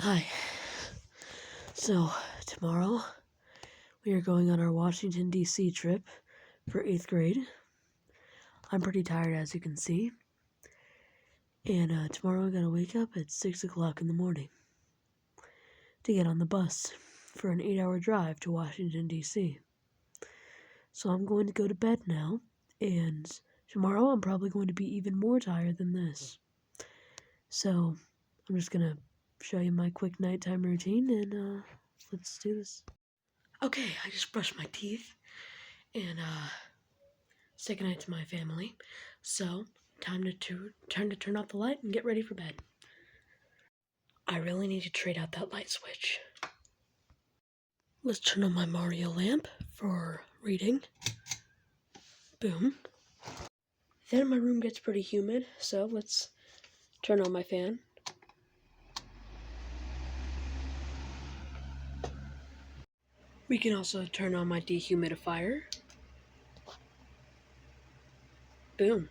Hi. So, tomorrow we are going on our Washington, D.C. trip for 8th grade. I'm pretty tired, as you can see. And tomorrow I gotta wake up at 6 o'clock in the morning to get on the bus for an 8-hour drive to Washington, D.C. So I'm going to go to bed now, and tomorrow I'm probably going to be even more tired than this. So, I'm just gonna show you my quick nighttime routine, and let's do this. Okay, I just brushed my teeth, and say goodnight to my family. So, time to turn off the light and get ready for bed. I really need to trade out that light switch. Let's turn on my Mario lamp for reading. Boom. Then my room gets pretty humid, so let's turn on my fan. We can also turn on my dehumidifier. Boom.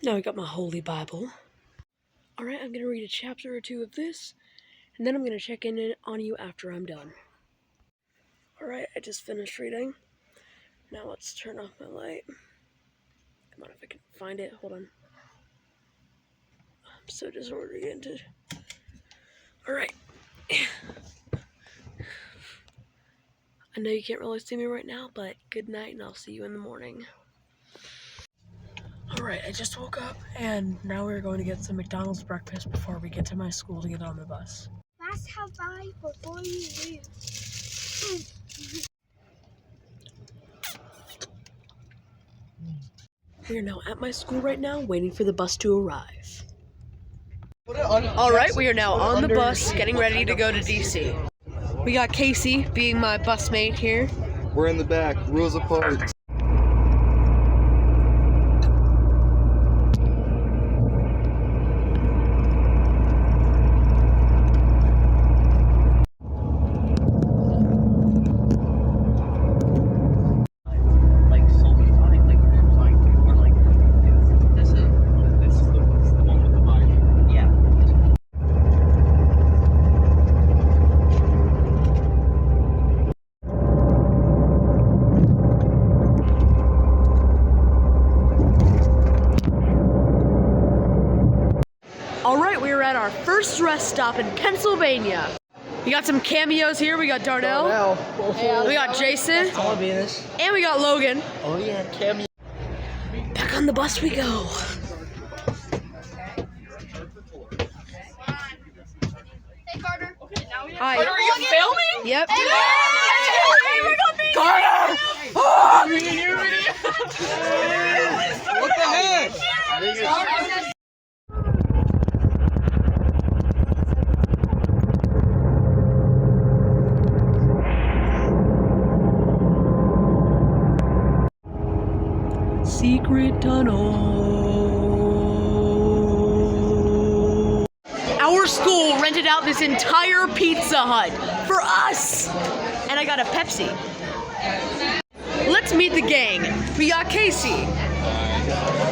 Now I got my holy Bible. Alright, I'm gonna read a chapter or two of this, and then I'm gonna check in on you after I'm done. Alright, I just finished reading. Now let's turn off my light. Come on, if I can find it. Hold on. I'm so disoriented. Alright. I know you can't really see me right now, but good night, and I'll see you in the morning. Alright, I just woke up, and now we're going to get some McDonald's breakfast before we get to my school to get on the bus. Last how I before you leave. We are now at my school right now, waiting for the bus to arrive. Alright, we are now on the bus, getting ready to go to DC. We got Casey being my busmate here. We're in the back, rules apart. Alright, we are at our first rest stop in Pennsylvania. We got some cameos here. We got Darnell. We got Jason. I want to be in this. And we got Logan. Oh yeah, cameo. Back on the bus we go. Hey Carter. Hi. Carter, are you filming? Yep. Carter! What the heck? Secret tunnel. Our school rented out this entire Pizza Hut for us. And I got a Pepsi. Let's meet the gang. We got Casey.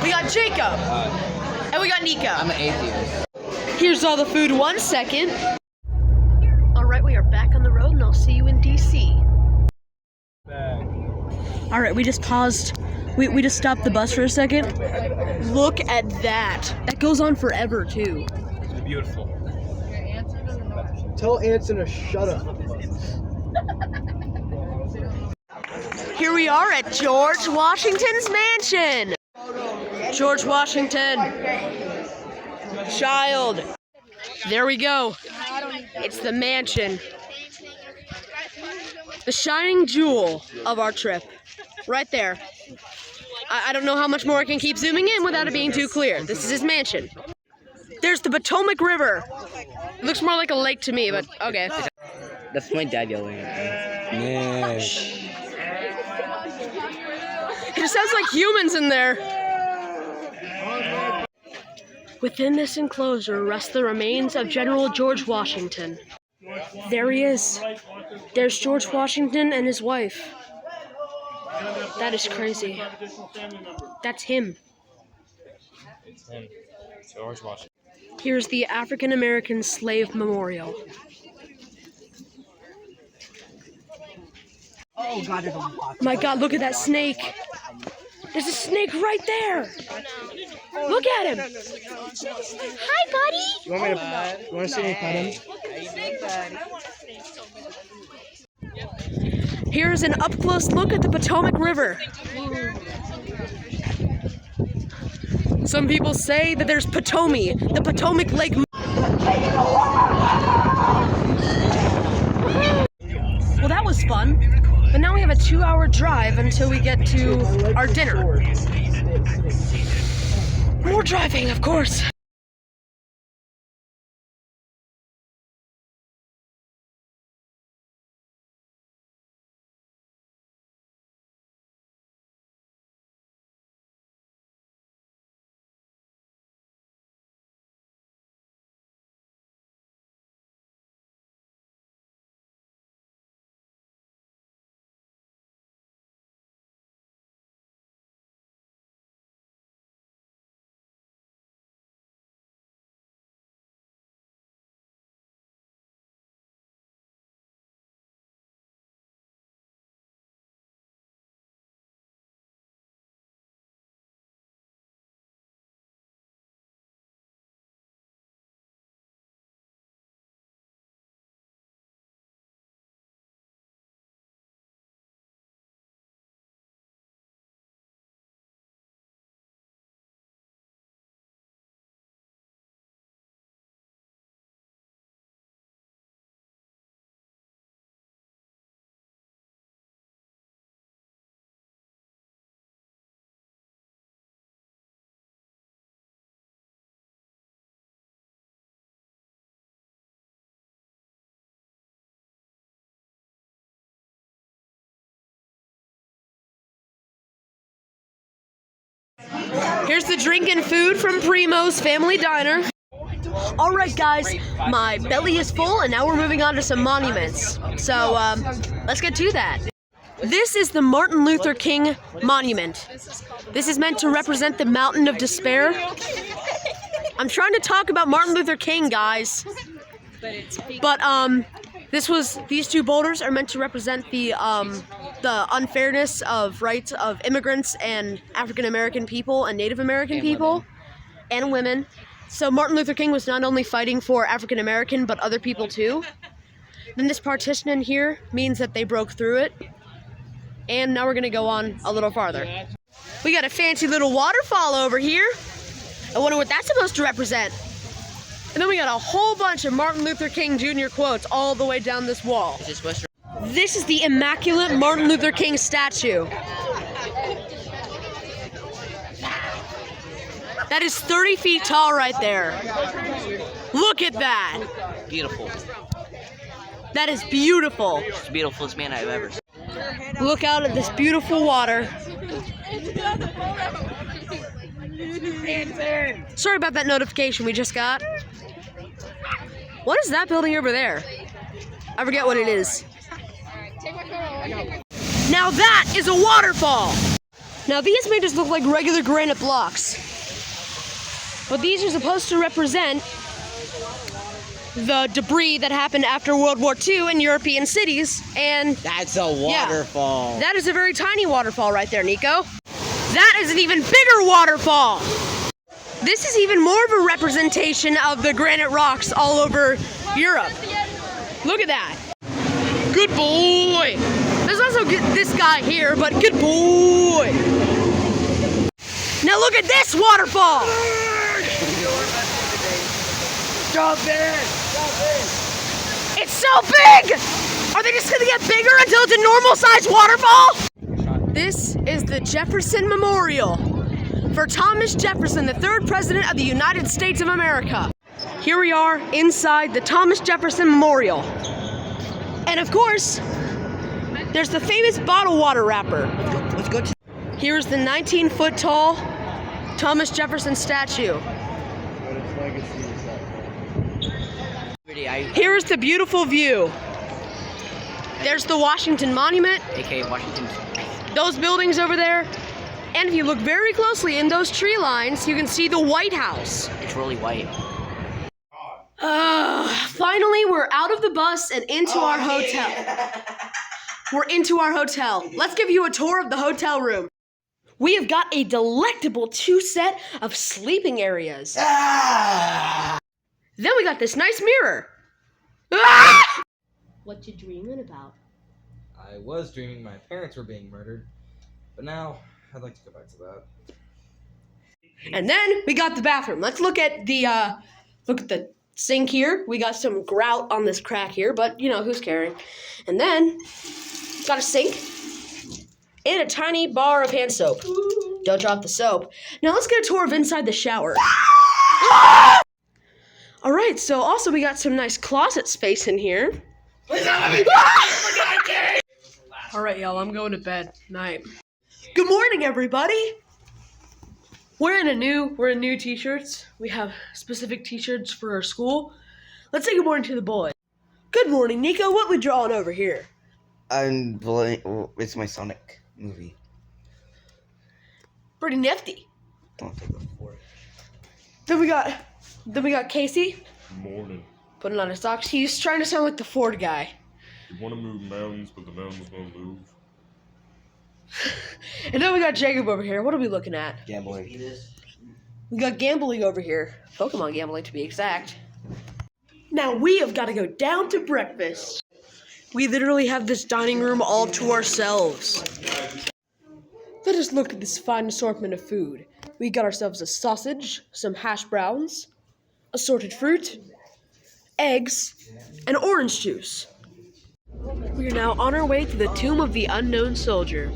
We got Jacob. And we got Nico. I'm an atheist. Here's all the food. 1 second. Alright, we are back on the road and I'll see you in DC. Alright, we just paused. We just stopped the bus for a second. Look at that. That goes on forever, too. It's beautiful. Tell Anson to shut up. Here we are at George Washington's mansion. George Washington. Child. There we go. It's the mansion. The shining jewel of our trip. Right there. I don't know how much more I can keep zooming in without it being too clear. This is his mansion. There's the Potomac River. It looks more like a lake to me, but okay. That's my dad yelling at me. It sounds like humans in there. Within this enclosure rest the remains of General George Washington. There he is. There's George Washington and his wife. That is crazy. That's him. It's him. George Washington. Here's the African American Slave Memorial. Oh God, there's a lot. My God, look at that snake. There's a snake right there. Look at him. Hi, buddy. You want to see me pet him? Here's an up-close look at the Potomac River. Some people say that there's Potomac, the Potomac Lake. Well, that was fun, but now we have a 2-hour drive until we get to our dinner. More driving, of course. Here's the drink and food from Primo's Family Diner. All right, guys, my belly is full, and now we're moving on to some monuments. So, let's get to that. This is the Martin Luther King Monument. This is meant to represent the Mountain of Despair. I'm trying to talk about Martin Luther King, guys. But, these two boulders are meant to represent the unfairness of rights of immigrants and African American people and Native American people and women. So Martin Luther King was not only fighting for African American but other people too. Then this partition in here means that they broke through it. And now we're gonna go on a little farther. We got a fancy little waterfall over here. I wonder what that's supposed to represent. And then we got a whole bunch of Martin Luther King Jr. quotes all the way down this wall. This is the immaculate Martin Luther King statue. That is 30 feet tall right there. Look at that. Beautiful. That is beautiful. It's the beautifulest man I've ever seen. Look out at this beautiful water. Sorry about that notification we just got. What is that building over there? I forget what it is. Now that is a waterfall. Now these may just look like regular granite blocks, but these are supposed to represent the debris that happened after World War II in European cities, and That's a waterfall. yeah, that is a very tiny waterfall right there, Nico. That is an even bigger waterfall. This is even more of a representation of the granite rocks all over Europe. Look at that. Good boy. There's also this guy here, but good boy. Now look at this waterfall. Jump in! It's so big. Are they just gonna get bigger until it's a normal sized waterfall? This is the Jefferson Memorial for Thomas Jefferson, the 3rd President of the United States of America. Here we are inside the Thomas Jefferson Memorial. And of course, there's the famous bottled water wrapper. Let's go to. Here's the 19-foot tall Thomas Jefferson statue. Here is the beautiful view. There's the Washington Monument. AKA Washington. Those buildings over there. And if you look very closely in those tree lines, you can see the White House. It's really white. finally, we're out of the bus and into our hotel. We're into our hotel. Let's give you a tour of the hotel room. We have got a delectable 2 set of sleeping areas. Then we got this nice mirror. What you dreaming about? I was dreaming my parents were being murdered, but now I'd like to go back to that. And then we got the bathroom. Let's look at the sink here. We got some grout on this crack here, but you know, who's caring? And then got a sink and a tiny bar of hand soap. Don't drop the soap. Now let's get a tour of inside the shower. All right, so also we got some nice closet space in here. All right, y'all, I'm going to bed. Night. Good morning, everybody. We're in new t-shirts. We have specific t-shirts for our school. Let's say good morning to the boys. Good morning, Nico. What we drawing over here? It's my Sonic movie. Pretty nifty. Don't take it for it. Then we got Casey Morning. putting on his socks. He's trying to sound like the Ford guy. You want to move mountains, but the mountains won't move. And then we got Jacob over here. What are we looking at? Gambling. We got gambling over here. Pokemon gambling, to be exact. Now we have got to go down to breakfast. We literally have this dining room all to ourselves. Let us look at this fine assortment of food. We got ourselves a sausage, some hash browns, assorted fruit, eggs, and orange juice. We are now on our way to the tomb of the unknown soldier.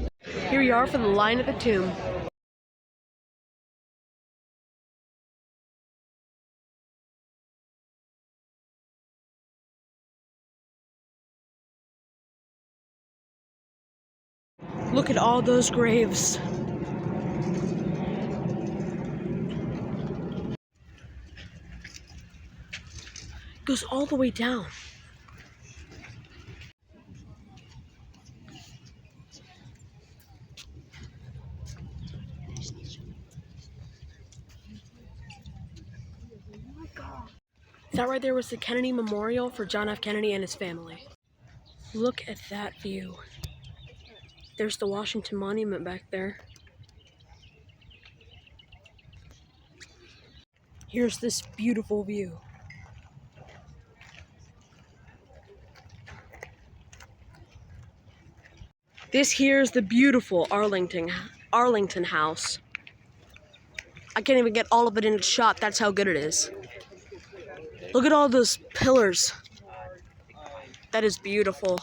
Here we are for the line at the tomb. Look at all those graves. It goes all the way down. That right there was the Kennedy Memorial for John F. Kennedy and his family. Look at that view. There's the Washington Monument back there. Here's this beautiful view. This here's the beautiful Arlington House. I can't even get all of it in a shot, that's how good it is. Look at all those pillars. That is beautiful.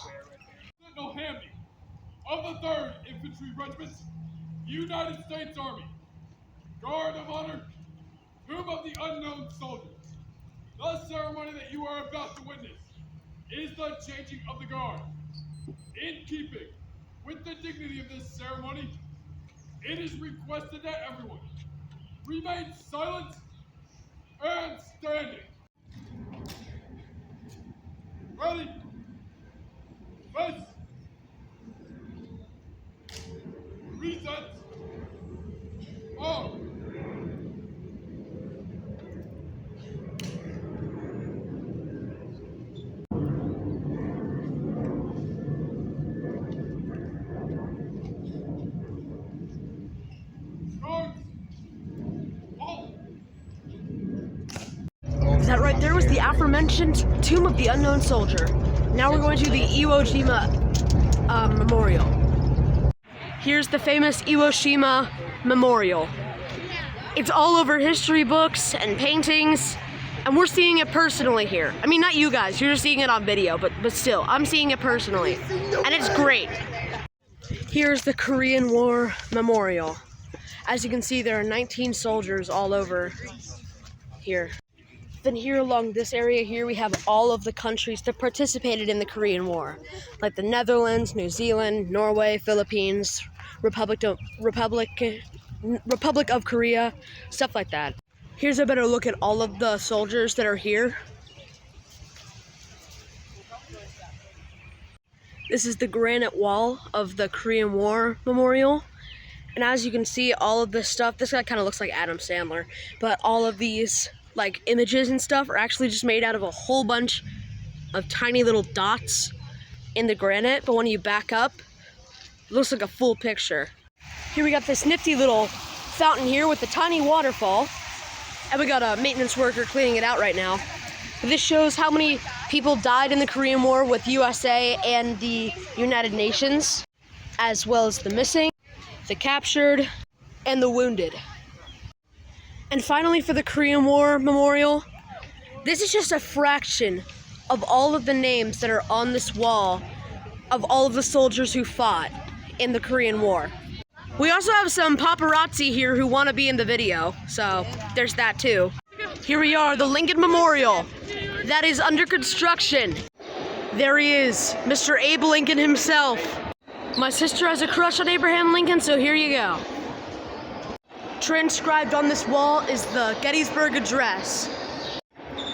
Sentinel Hamby of the 3rd Infantry Regiment, United States Army, Guard of Honor, Tomb of the Unknown Soldier. The ceremony that you are about to witness is the changing of the guard. In keeping with the dignity of this ceremony, it is requested that everyone remain silent and standing. Ready? Face. Reset. On. Guards. Halt. That right there was the aforementioned Tomb of the Unknown Soldier. Now we're going to the Iwo Jima Memorial. Here's the famous Iwo Jima Memorial. It's all over history books and paintings, and we're seeing it personally here. I mean, not you guys, you're just seeing it on video, but still, I'm seeing it personally, and it's great. Here's the Korean War Memorial. As you can see, there are 19 soldiers all over here. Then here along this area here, we have all of the countries that participated in the Korean War, like the Netherlands, New Zealand, Norway, Philippines, Republic of Korea, stuff like that. Here's a better look at all of the soldiers that are here. This is the granite wall of the Korean War Memorial. And as you can see, all of this stuff, this guy kind of looks like Adam Sandler, but all of these like images and stuff are actually just made out of a whole bunch of tiny little dots in the granite, but when you back up, it looks like a full picture. Here we got this nifty little fountain here with a tiny waterfall, and we got a maintenance worker cleaning it out right now. But this shows how many people died in the Korean War with USA and the United Nations, as well as the missing, the captured, and the wounded. And finally, for the Korean War Memorial, this is just a fraction of all of the names that are on this wall of all of the soldiers who fought in the Korean War. We also have some paparazzi here who want to be in the video, so there's that too. Here we are, the Lincoln Memorial. That is under construction. There he is, Mr. Abe Lincoln himself. My sister has a crush on Abraham Lincoln, so here you go. Transcribed on this wall is the Gettysburg Address.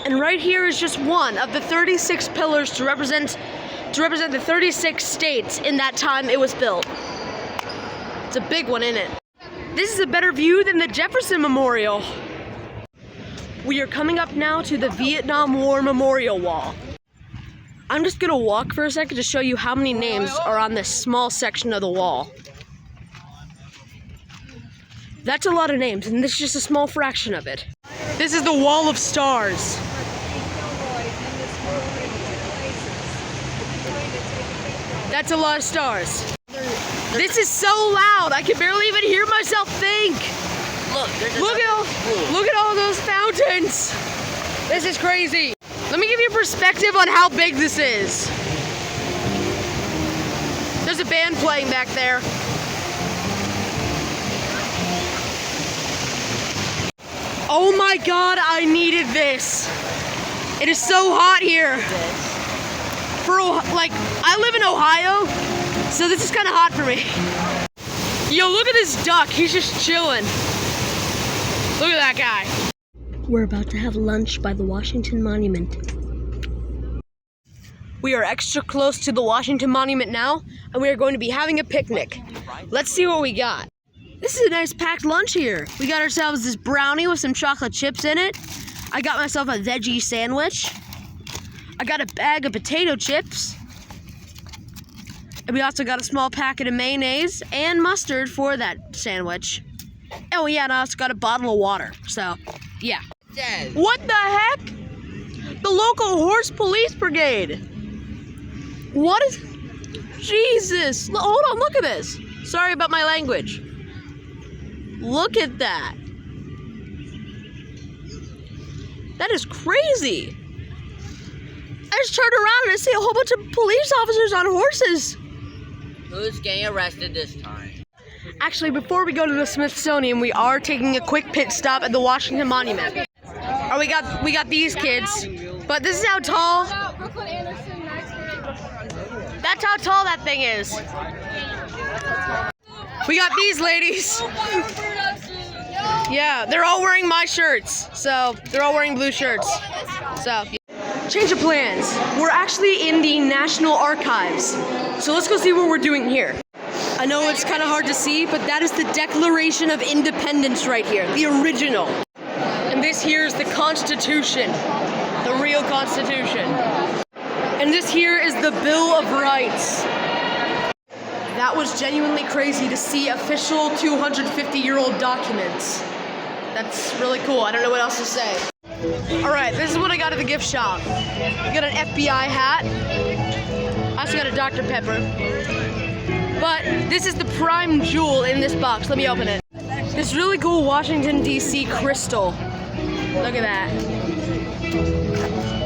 And right here is just one of the 36 pillars to represent the 36 states in that time it was built. It's a big one, isn't it? This is a better view than the Jefferson Memorial. We are coming up now to the Vietnam War Memorial Wall. I'm just gonna walk for a second to show you how many names are on this small section of the wall. That's a lot of names, and this is just a small fraction of it. This is the Wall of Stars. That's a lot of stars. This is so loud, I can barely even hear myself think. Look at all those fountains. This is crazy. Let me give you perspective on how big this is. There's a band playing back there. Oh my God, I needed this. It is so hot here. I live in Ohio, so this is kind of hot for me. Yo, look at this duck, he's just chilling. Look at that guy. We're about to have lunch by the Washington Monument. We are extra close to the Washington Monument now, and we are going to be having a picnic. Let's see what we got. This is a nice packed lunch here. We got ourselves this brownie with some chocolate chips in it. I got myself a veggie sandwich. I got a bag of potato chips. And we also got a small packet of mayonnaise and mustard for that sandwich. Oh yeah, and I also got a bottle of water. So, yeah. What the heck? The local horse police brigade. What is... Jesus. Hold on, look at this. Sorry about my language. Look at that. That is crazy. I just turned around and I see a whole bunch of police officers on horses. Who's getting arrested this time? Actually, before we go to the Smithsonian, we are taking a quick pit stop at the Washington Monument. Oh, we got these kids. But this is how tall. That's how tall that thing is. We got these ladies. Yeah, they're all wearing my shirts. So, they're all wearing blue shirts. So, change of plans. We're actually in the National Archives. So let's go see what we're doing here. I know it's kind of hard to see, but that is the Declaration of Independence right here, the original. And this here is the Constitution, the real Constitution. And this here is the Bill of Rights. That was genuinely crazy to see official 250-year-old documents. That's really cool. I don't know what else to say. All right, this is what I got at the gift shop. I got an FBI hat. I also got a Dr. Pepper. But this is the prime jewel in this box. Let me open it. This really cool Washington, D.C. crystal. Look at that.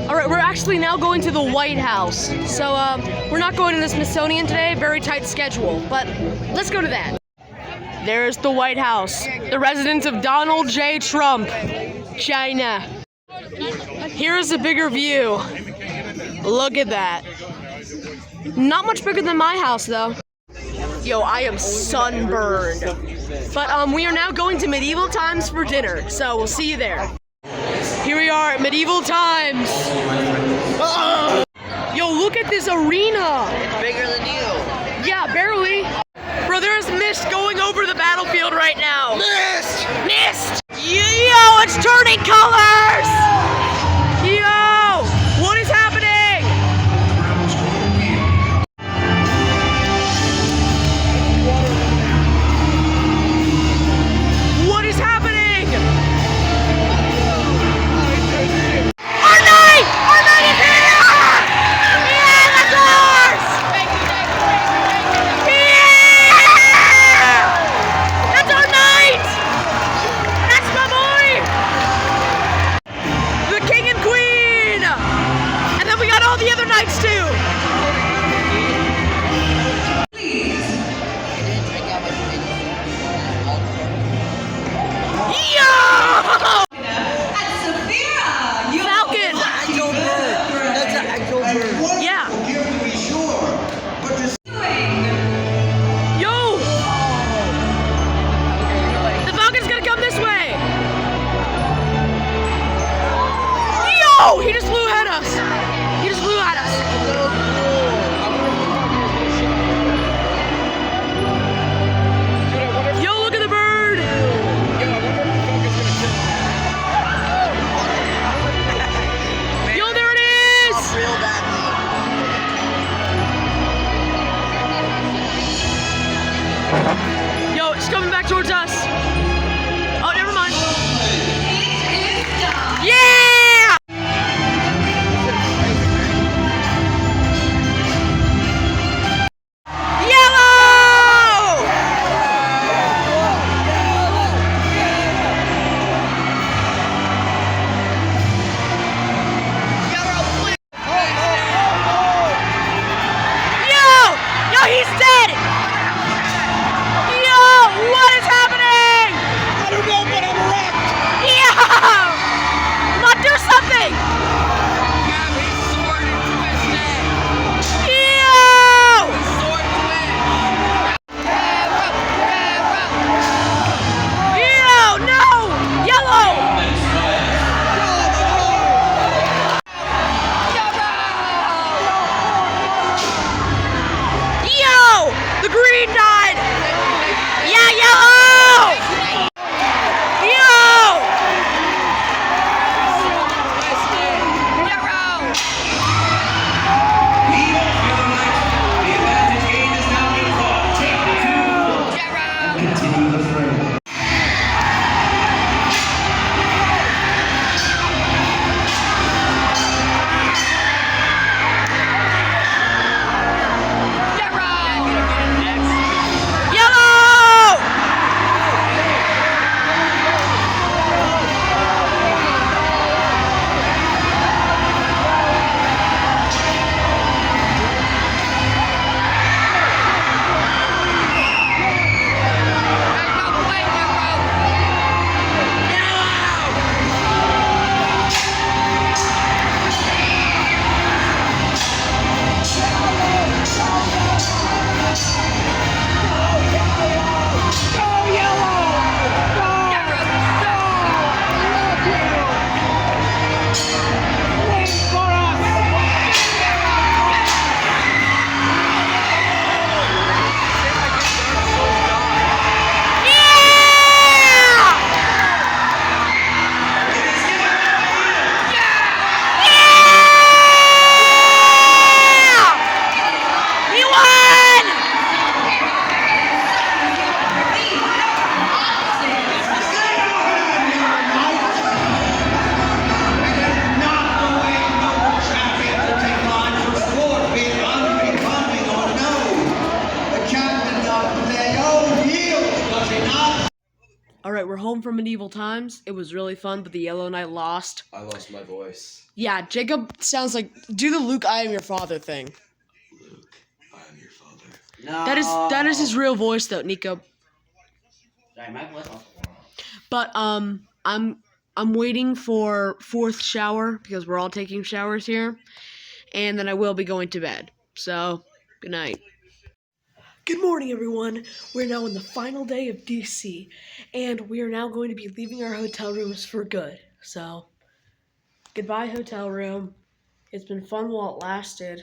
All right, we're actually now going to the White House. So we're not going to the Smithsonian today. Very tight schedule. But let's go to that. There's the White House, the residence of Donald J. Trump, China. Here's a bigger view. Look at that. Not much bigger than my house, though. Yo, I am sunburned. But we are now going to medieval times for dinner, so we'll see you there. Here we are at medieval times. Yo, look at this arena. It's bigger than you. Yeah, barely. Bro, there is mist going over the battlefield right now. Mist! Mist! Yo, it's turning colors! Yo! What is happening? lights too. Yo! Falcon! That's an actual bird. Yeah. To be sure, but to Yo! The Falcon's gonna come this way! Yo! He just flew at us! He just flew at us! Yo, look at the bird! Yo, there it is! real bad. Yo, it's coming back towards us. Oh, never mind. Yeah! Yellow! Yo, he's dead! Yo, what is happening? I don't know, but I'm wrecked. Yo! Come on, do something! Yo! Yo, no! Yellow! Yo! The green died! Yeah, yellow! Yo! Yellow! Alright, we're home from medieval times. It was really fun, but the Yellow Knight lost. I lost my voice. Yeah, Jacob sounds like, do the Luke, I am your father thing. Luke, I am your father. No. That is his real voice though, Nico. Sorry, my voice off. But I'm waiting for fourth shower because we're all taking showers here, and then I will be going to bed. So, good night. Good morning, everyone. We're now on the final day of DC, and we are now going to be leaving our hotel rooms for good. So, goodbye, hotel room. It's been fun while it lasted.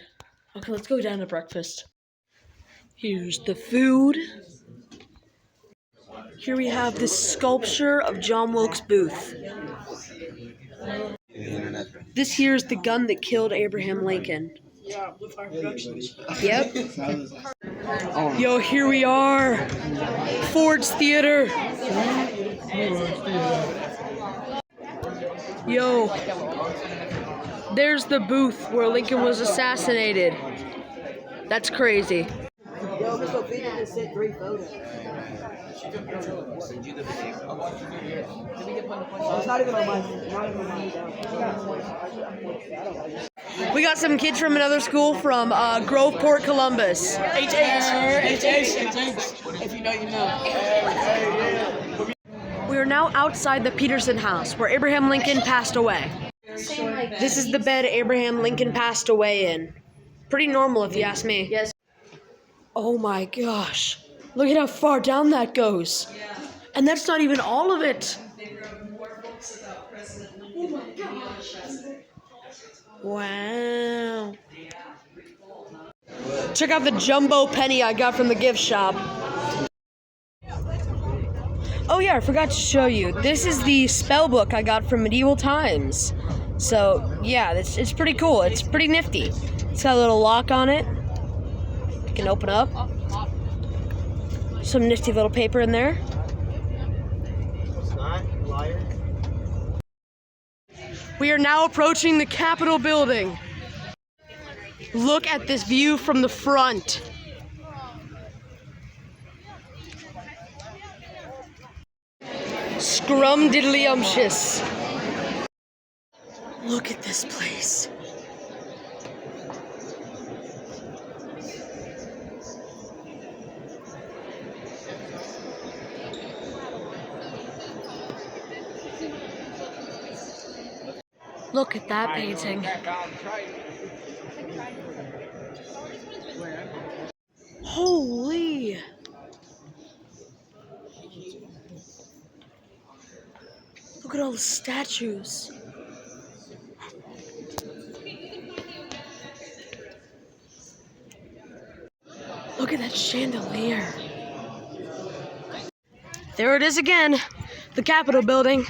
Okay, let's go down to breakfast. Here's the food. Here we have this sculpture of John Wilkes Booth. This here is the gun that killed Abraham Lincoln. Yeah, with our productions. Yep. Yo, here we are. Ford's Theater. Yo. There's the booth where Lincoln was assassinated. That's crazy. Yo, Miss Ophelia just sent 3 photos. It's not even on my. We got some kids from another school from Groveport, Columbus. H. If you know, you know. We are now outside the Peterson house where Abraham Lincoln passed away. This is the bed Abraham Lincoln passed away in. Pretty normal if you ask me. Yes. Oh my gosh. Look at how far down that goes. And that's not even all of it. Oh my gosh. Wow. Check out the jumbo penny I got from the gift shop. Oh yeah, I forgot to show you. This is the spell book I got from Medieval Times. So yeah, it's pretty cool. It's pretty nifty. It's got a little lock on it. You can open up. Some nifty little paper in there. It's not, liar. We are now approaching the Capitol building. Look at this view from the front. Scrum-diddly-umptious. Look at this place. Look at that painting. Holy! Look at all the statues. Look at that chandelier. There it is again, the Capitol building.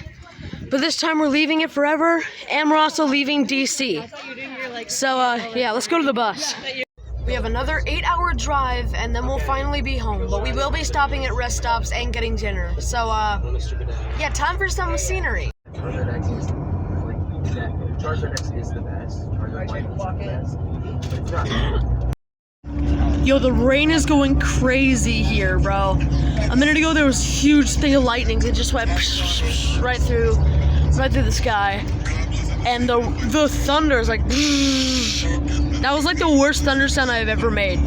But this time we're leaving it forever, and we're also leaving DC. So, yeah, let's go to the bus. We have another 8-hour drive, and then we'll finally be home. But we will be stopping at rest stops and getting dinner. So, yeah, time for some scenery. Charizard X is the best. Charizard Y is the best. But it's not. Yo, the rain is going crazy here, bro. A minute ago, there was a huge thing of lightning that just went right through the sky. And the thunder is like, that was like the worst thunder sound I've ever made.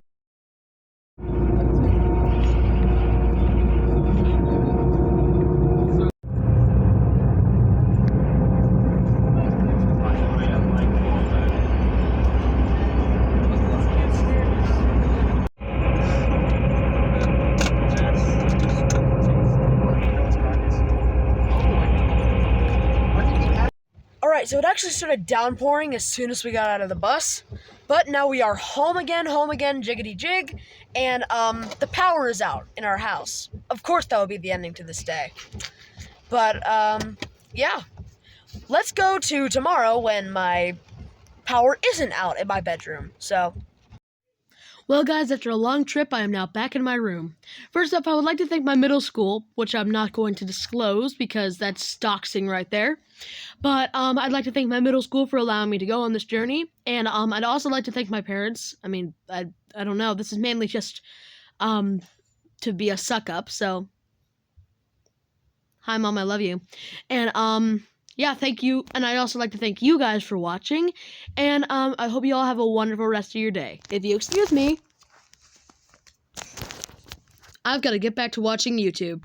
Alright, so it actually started downpouring as soon as we got out of the bus, but now we are home again, jiggity jig, and the power is out in our house. Of course that will be the ending to this day. But, yeah. Let's go to tomorrow when my power isn't out in my bedroom, so... Well, guys, after a long trip, I am now back in my room. First up, I would like to thank my middle school, which I'm not going to disclose because that's doxing right there. But I'd like to thank my middle school for allowing me to go on this journey. And I'd also like to thank my parents. I mean, I don't know. This is mainly just to be a suck-up, so... Hi, Mom, I love you. And, yeah, thank you. And I'd also like to thank you guys for watching. And I hope you all have a wonderful rest of your day. If you excuse me, I've got to get back to watching YouTube.